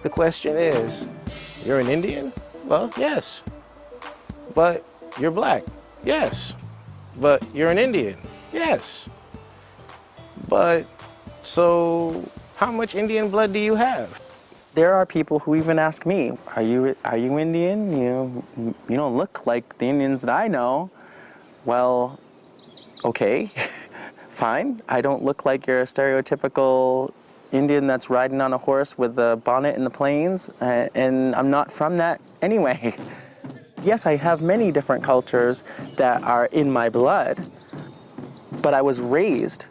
The question is, you're an Indian? Well, yes. But you're black? Yes. But you're an Indian? Yes. But, so, how much Indian blood do you have? There are people who even ask me, are you Indian? You don't look like the Indians that I know. Well, okay, fine. I don't look like your stereotypical Indian that's riding on a horse with a bonnet in the plains, and I'm not from that anyway. Yes, I have many different cultures that are in my blood, but I was raised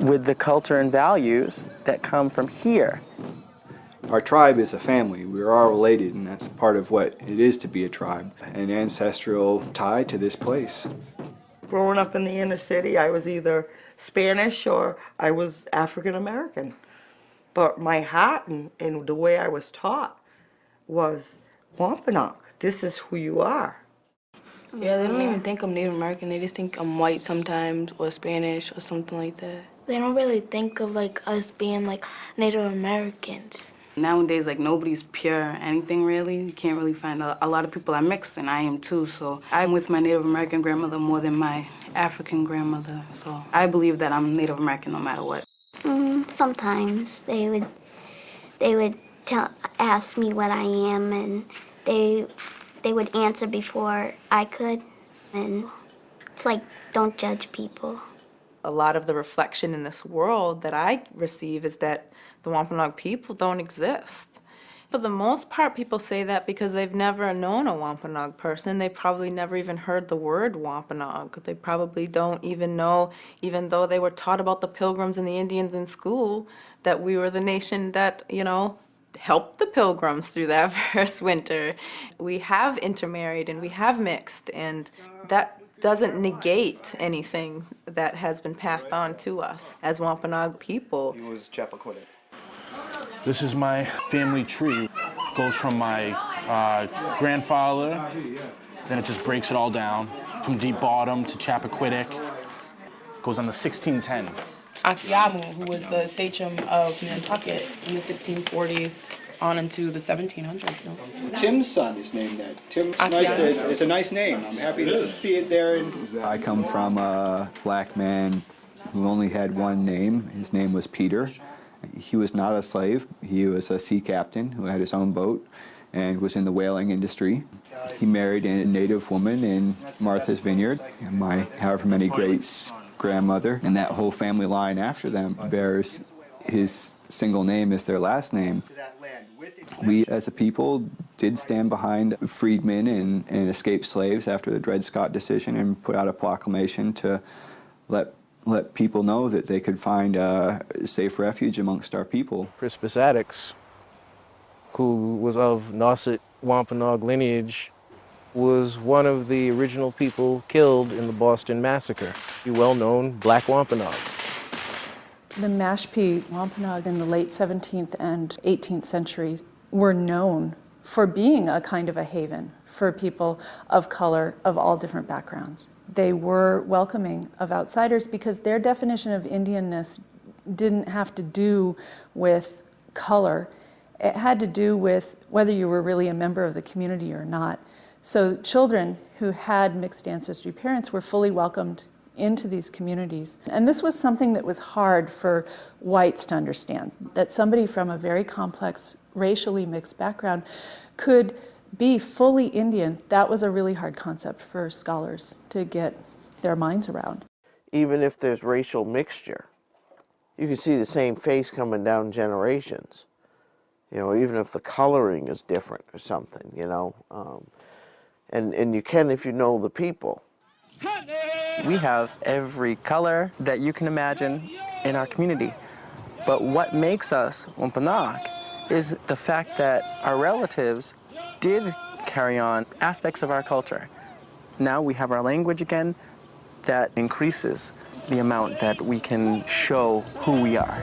with the culture and values that come from here. Our tribe is a family. We're all related, and that's part of what it is to be a tribe, an ancestral tie to this place. Growing up in the inner city, I was either Spanish or I was African American. But my heart and the way I was taught was Wampanoag. This is who you are. Yeah, they don't even think I'm Native American. They just think I'm white sometimes or Spanish or something like that. They don't really think of like us being like Native Americans. Nowadays, like, nobody's pure anything, really. You can't really find a lot of people are mixed, and I am too. So I'm with my Native American grandmother more than my African grandmother. So I believe that I'm Native American no matter what. Sometimes they would ask me what I am, and they would answer before I could. And it's like, don't judge people. A lot of the reflection in this world that I receive is that the Wampanoag people don't exist. For the most part, people say that because they've never known a Wampanoag person. They probably never even heard the word Wampanoag. They probably don't even know, even though they were taught about the Pilgrims and the Indians in school, that we were the nation that, helped the Pilgrims through that first winter. We have intermarried and we have mixed, and that doesn't negate anything that has been passed on to us as Wampanoag people. He was Chappaquiddick. This is my family tree. It goes from my grandfather, then it just breaks it all down from Deep Bottom to Chappaquiddick. Goes on to 1610. Akiamu, who was the sachem of Nantucket in the 1640s on into the 1700s. Tim's son is named that. Tim's nice. It's a nice name. I'm happy to see it there. I come from a black man who only had one name. His name was Peter. He was not a slave. He was a sea captain who had his own boat and was in the whaling industry. He married a native woman in Martha's Vineyard. My however many greats grandmother and that whole family line after them bears his single name as their last name. We as a people did stand behind freedmen and escaped slaves after the Dred Scott decision and put out a proclamation to let people know that they could find a safe refuge amongst our people. Crispus Attucks, who was of Nauset Wampanoag lineage, was one of the original people killed in the Boston Massacre, the well-known Black Wampanoag. The Mashpee Wampanoag in the late 17th and 18th centuries were known for being a kind of a haven for people of color of all different backgrounds. They were welcoming of outsiders because their definition of Indianness didn't have to do with color. It had to do with whether you were really a member of the community or not. So children who had mixed ancestry parents were fully welcomed into these communities. And this was something that was hard for whites to understand, that somebody from a very complex, racially mixed background could be fully Indian. That was a really hard concept for scholars to get their minds around. Even if there's racial mixture, you can see the same face coming down generations. Even if the coloring is different or something, and you can if you know the people. We have every color that you can imagine in our community. But what makes us Wampanoag is the fact that our relatives did carry on aspects of our culture. Now we have our language again. That increases the amount that we can show who we are.